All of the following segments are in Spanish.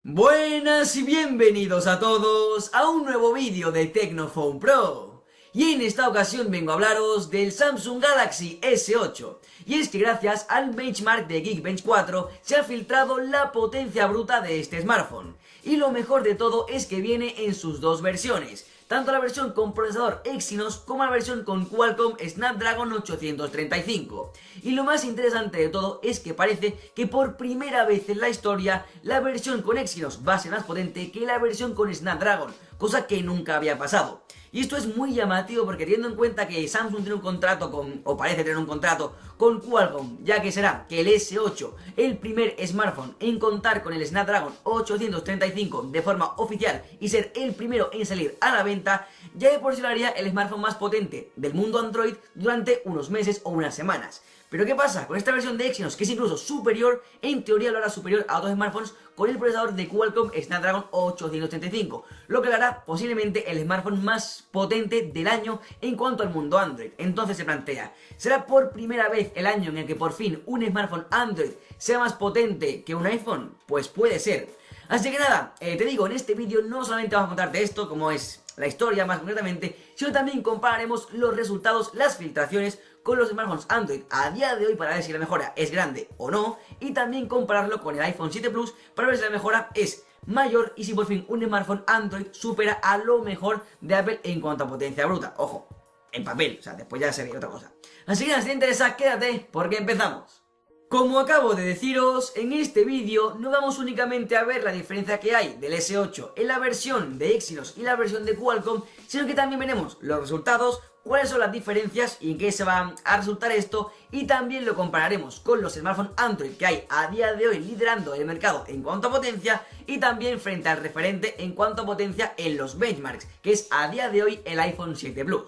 Buenas y bienvenidos a todos a un nuevo vídeo de Tecnophone Pro. Y en esta ocasión vengo a hablaros del Samsung Galaxy S8. Y es que gracias al benchmark de Geekbench 4 se ha filtrado la potencia bruta de este smartphone. Y lo mejor de todo es que viene en sus dos versiones, tanto la versión con procesador Exynos como la versión con Qualcomm Snapdragon 835. Y lo más interesante de todo es que parece que por primera vez en la historia la versión con Exynos va a ser más potente que la versión con Snapdragon, cosa que nunca había pasado. Y esto es muy llamativo porque teniendo en cuenta que Samsung tiene un contrato o parece tener un contrato con Qualcomm, ya que será que el S8, el primer smartphone en contar con el Snapdragon 835 de forma oficial y ser el primero en salir a la venta, ya de por sí lo haría el smartphone más potente del mundo Android durante unos meses o unas semanas. Pero ¿qué pasa? Con esta versión de Exynos, que es incluso superior, en teoría lo hará superior a otros smartphones con el procesador de Qualcomm Snapdragon 835, lo que lo hará posiblemente el smartphone más potente del año en cuanto al mundo Android. Entonces se plantea, ¿será por primera vez el año en el que por fin un smartphone Android sea más potente que un iPhone? Pues puede ser. Así que nada, te digo, en este vídeo no solamente vamos a contarte esto, como es la historia más concretamente, sino también compararemos los resultados, las filtraciones con los smartphones Android a día de hoy para ver si la mejora es grande o no, y también compararlo con el iPhone 7 Plus para ver si la mejora es mayor y si por fin un smartphone Android supera a lo mejor de Apple en cuanto a potencia bruta. Ojo, en papel, o sea, después ya se ve otra cosa. Así que nada, si te interesa, quédate porque empezamos. Como acabo de deciros, en este vídeo no vamos únicamente a ver la diferencia que hay del S8 en la versión de Exynos y la versión de Qualcomm, sino que también veremos los resultados, cuáles son las diferencias y en qué se va a resultar esto, y también lo compararemos con los smartphones Android que hay a día de hoy liderando el mercado en cuanto a potencia, y también frente al referente en cuanto a potencia en los benchmarks, que es a día de hoy el iPhone 7 Plus.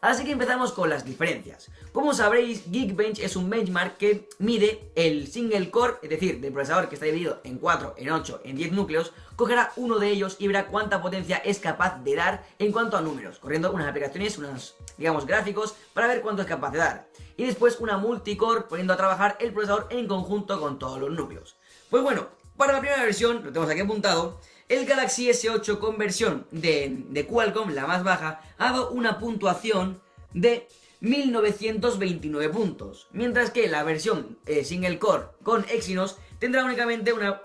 Así que empezamos con las diferencias. Como sabréis, Geekbench es un benchmark que mide el single core, es decir, del procesador que está dividido en 4, en 8, en 10 núcleos, cogerá uno de ellos y verá cuánta potencia es capaz de dar en cuanto a números, corriendo unas aplicaciones, unos, digamos, gráficos, para ver cuánto es capaz de dar. Y después una multicore, poniendo a trabajar el procesador en conjunto con todos los núcleos. Pues bueno, para la primera versión, lo tenemos aquí apuntado, el Galaxy S8 con versión de Qualcomm, la más baja, ha dado una puntuación de 1929 puntos, mientras que la versión single core con Exynos tendrá únicamente una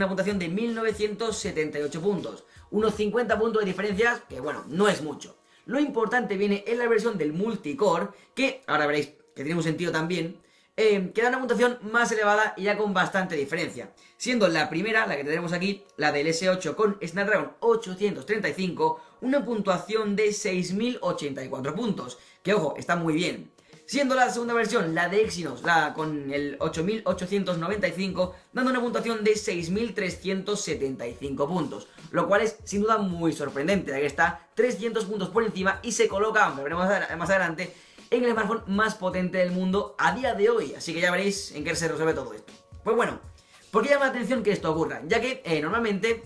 puntuación de 1978 puntos, unos 50 puntos de diferencia que bueno, no es mucho. Lo importante viene en la versión del multicore, que ahora veréis que tiene un sentido también, que da una puntuación más elevada y ya con bastante diferencia, siendo la primera, la que tenemos aquí, la del S8 con Snapdragon 835, una puntuación de 6084 puntos, que ojo, está muy bien. Siendo la segunda versión, la de Exynos, la con el 8895, dando una puntuación de 6375 puntos, lo cual es sin duda muy sorprendente, ya que está 300 puntos por encima y se coloca, aunque veremos más adelante, en el smartphone más potente del mundo a día de hoy, así que ya veréis en qué se resuelve todo esto. Pues bueno, ¿por qué llama la atención que esto ocurra? Ya que normalmente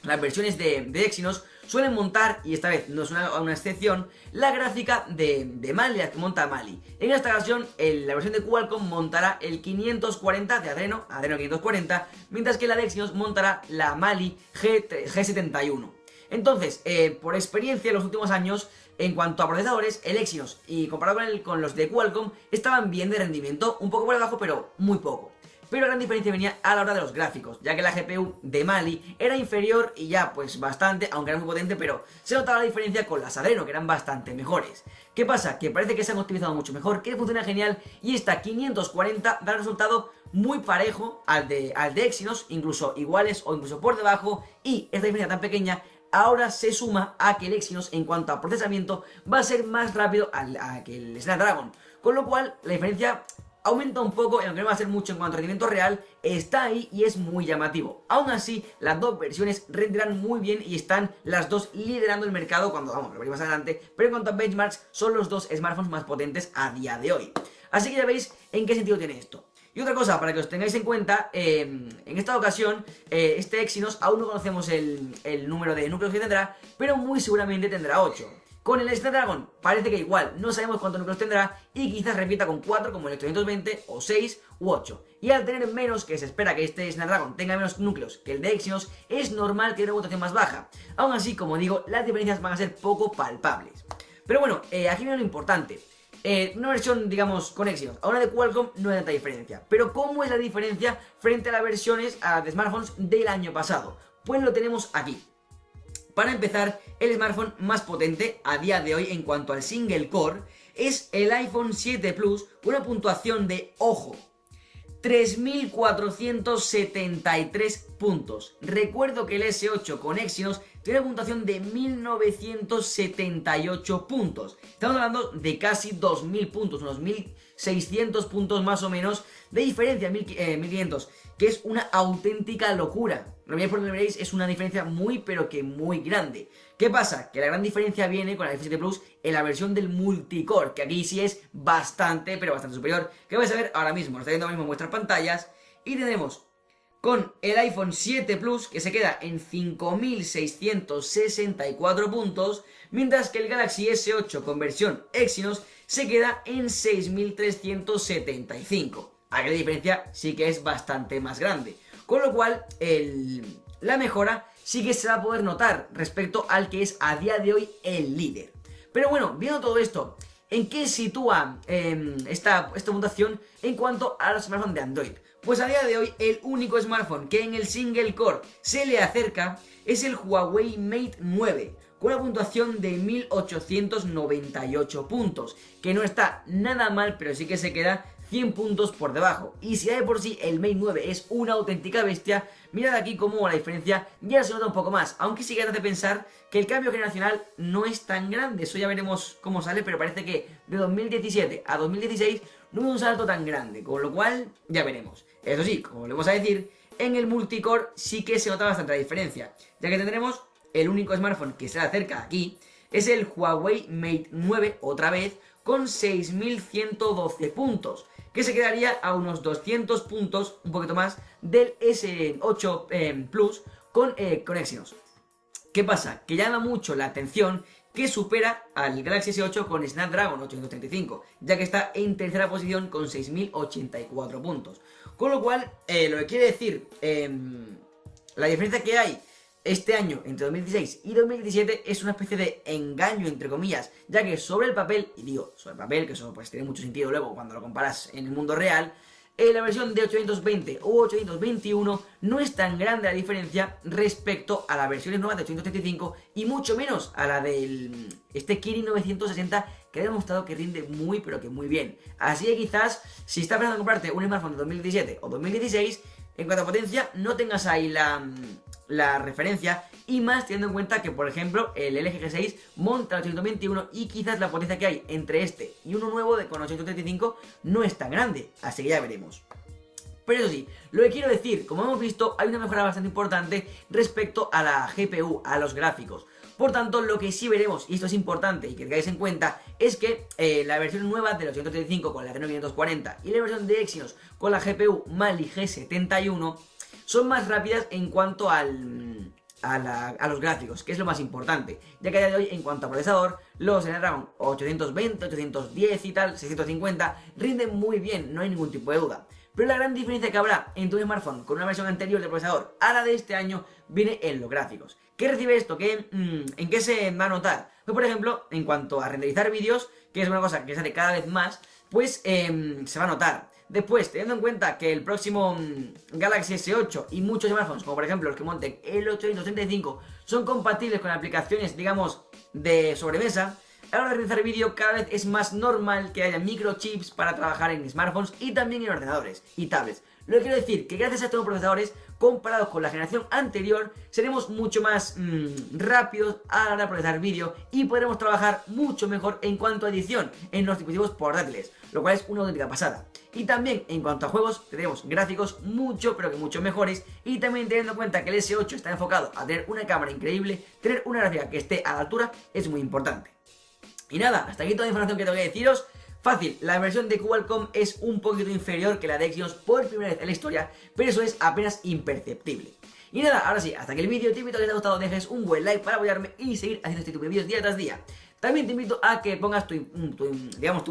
las versiones de Exynos suelen montar, y esta vez no es una excepción, la gráfica de Mali, la que monta Mali. En esta ocasión, la versión de Qualcomm montará el 540 de Adreno 540, mientras que la de Exynos montará la Mali G71. Entonces, por experiencia en los últimos años, en cuanto a procesadores, el Exynos y comparado con los de Qualcomm estaban bien de rendimiento, un poco por debajo, pero muy poco. Pero la gran diferencia venía a la hora de los gráficos, ya que la GPU de Mali era inferior y ya pues bastante, aunque era muy potente, pero se notaba la diferencia con las Adreno, que eran bastante mejores. ¿Qué pasa? Que parece que se han optimizado mucho mejor, que funciona genial, y esta 540 da un resultado muy parejo al de Exynos, incluso iguales o incluso por debajo, y esta diferencia tan pequeña ahora se suma a que el Exynos en cuanto a procesamiento va a ser más rápido que el Snapdragon, con lo cual la diferencia aumenta un poco, y aunque no va a ser mucho en cuanto a rendimiento real, está ahí y es muy llamativo. Aún así, las dos versiones rendirán muy bien y están las dos liderando el mercado cuando, vamos, lo veremos más adelante, pero en cuanto a benchmarks, son los dos smartphones más potentes a día de hoy. Así que ya veis en qué sentido tiene esto. Y otra cosa, para que os tengáis en cuenta, en esta ocasión, este Exynos aún no conocemos el número de núcleos que tendrá, pero muy seguramente tendrá 8. Con el Snapdragon parece que igual, no sabemos cuántos núcleos tendrá y quizás repita con 4 como el 820 o 6 u 8. Y al tener menos, que se espera que este Snapdragon tenga menos núcleos que el de Exynos, es normal que tenga una puntuación más baja. Aún así, como digo, las diferencias van a ser poco palpables. Pero bueno, aquí viene lo importante. Una versión, digamos, con Exynos a una de Qualcomm no hay tanta diferencia. Pero ¿cómo es la diferencia frente a las versiones de smartphones del año pasado? Pues lo tenemos aquí. Para empezar, el smartphone más potente a día de hoy en cuanto al single core es el iPhone 7 Plus con una puntuación de, ojo, 3.473 puntos. Recuerdo que el S8 con Exynos tiene una puntuación de 1.978 puntos. Estamos hablando de casi 2.000 puntos, unos 1.600 puntos más o menos de diferencia, 1.500, que es una auténtica locura. Lo veréis por donde veréis, es una diferencia muy pero que muy grande. ¿Qué pasa? Que la gran diferencia viene con el iPhone 7 Plus en la versión del multicore, que aquí sí es bastante, pero bastante superior, que vais a ver ahora mismo, lo estáis viendo ahora mismo en vuestras pantallas, y tendremos con el iPhone 7 Plus, que se queda en 5.664 puntos, mientras que el Galaxy S8 con versión Exynos se queda en 6.375. Aquí la diferencia sí que es bastante más grande. Con lo cual, la mejora sí que se va a poder notar respecto al que es a día de hoy el líder. Pero bueno, viendo todo esto, ¿en qué sitúa esta puntuación en cuanto a los smartphones de Android? Pues a día de hoy el único smartphone que en el single core se le acerca es el Huawei Mate 9, con una puntuación de 1.898 puntos, que no está nada mal, pero sí que se queda 100 puntos por debajo. Y si de por sí el Mate 9 es una auténtica bestia, mirad aquí cómo la diferencia ya se nota un poco más, aunque sí que hace pensar que el cambio generacional no es tan grande. Eso ya veremos cómo sale, pero parece que de 2017 a 2016 no hubo un salto tan grande, con lo cual ya veremos. Eso sí, como volvemos a decir, en el multicore sí que se nota bastante la diferencia, ya que tendremos el único smartphone que se le acerca aquí, es el Huawei Mate 9, otra vez, con 6.112 puntos, que se quedaría a unos 200 puntos, un poquito más, del S8 Plus con Exynos. ¿Qué pasa? Que llama mucho la atención que supera al Galaxy S8 con Snapdragon 835, ya que está en tercera posición con 6.084 puntos. Con lo cual, lo que quiere decir, la diferencia que hay este año entre 2016 y 2017 es una especie de engaño, entre comillas, ya que sobre el papel, y digo sobre el papel, que eso pues tiene mucho sentido luego cuando lo comparas en el mundo real, la versión de 820 o 821 no es tan grande la diferencia respecto a las versiones nuevas de 835 y mucho menos a la del Kirin 960, que ha demostrado que rinde muy pero que muy bien. Así que quizás si estás pensando en comprarte un smartphone de 2017 o 2016, en cuanto a potencia no tengas ahí la referencia, y más teniendo en cuenta que, por ejemplo, el LG G6 monta el 821 y quizás la potencia que hay entre este y uno nuevo con 835 no es tan grande, así que ya veremos. Pero eso sí, lo que quiero decir, como hemos visto, hay una mejora bastante importante respecto a la GPU, a los gráficos. Por tanto, lo que sí veremos, y esto es importante y que tengáis en cuenta, es que la versión nueva del 835 con la Adreno 540 y la versión de Exynos con la GPU Mali G71 son más rápidas en cuanto a los gráficos, que es lo más importante, ya que a día de hoy, en cuanto a procesador, los Snapdragon 820, 810 y tal, 650, rinden muy bien, no hay ningún tipo de duda. Pero la gran diferencia que habrá entre un smartphone con una versión anterior del procesador a la de este año viene en los gráficos. ¿Qué recibe esto? ¿En qué se va a notar? Pues por ejemplo, en cuanto a renderizar vídeos, que es una cosa que se hace cada vez más, pues se va a notar. Después, teniendo en cuenta que el próximo Galaxy S8 y muchos smartphones, como por ejemplo los que monten el 835, son compatibles con aplicaciones, digamos, de sobremesa, a la hora de realizar vídeo cada vez es más normal que haya microchips para trabajar en smartphones y también en ordenadores y tablets. Lo que quiero decir que gracias a estos procesadores, comparados con la generación anterior, seremos mucho más rápidos a la hora de procesar vídeo y podremos trabajar mucho mejor en cuanto a edición en los dispositivos portátiles, lo cual es una auténtica pasada. Y también en cuanto a juegos tendremos gráficos mucho pero que mucho mejores, y también teniendo en cuenta que el S8 está enfocado a tener una cámara increíble, tener una gráfica que esté a la altura es muy importante. Y nada, hasta aquí toda la información que tengo que deciros. Fácil, la versión de Qualcomm es un poquito inferior que la de Exynos por primera vez en la historia, pero eso es apenas imperceptible. Y nada, ahora sí, hasta aquí el vídeo. Te invito a que te haya gustado, dejes un buen like para apoyarme y seguir haciendo este tipo de vídeos día tras día. También te invito a que pongas tu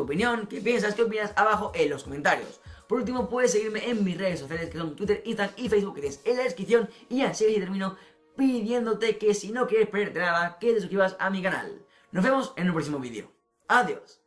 opinión, qué opinas abajo en los comentarios. Por último, puedes seguirme en mis redes sociales, que son Twitter, Instagram y Facebook, que tienes en la descripción. Y así termino pidiéndote que si no quieres perderte nada, que te suscribas a mi canal. Nos vemos en un próximo vídeo. Adiós.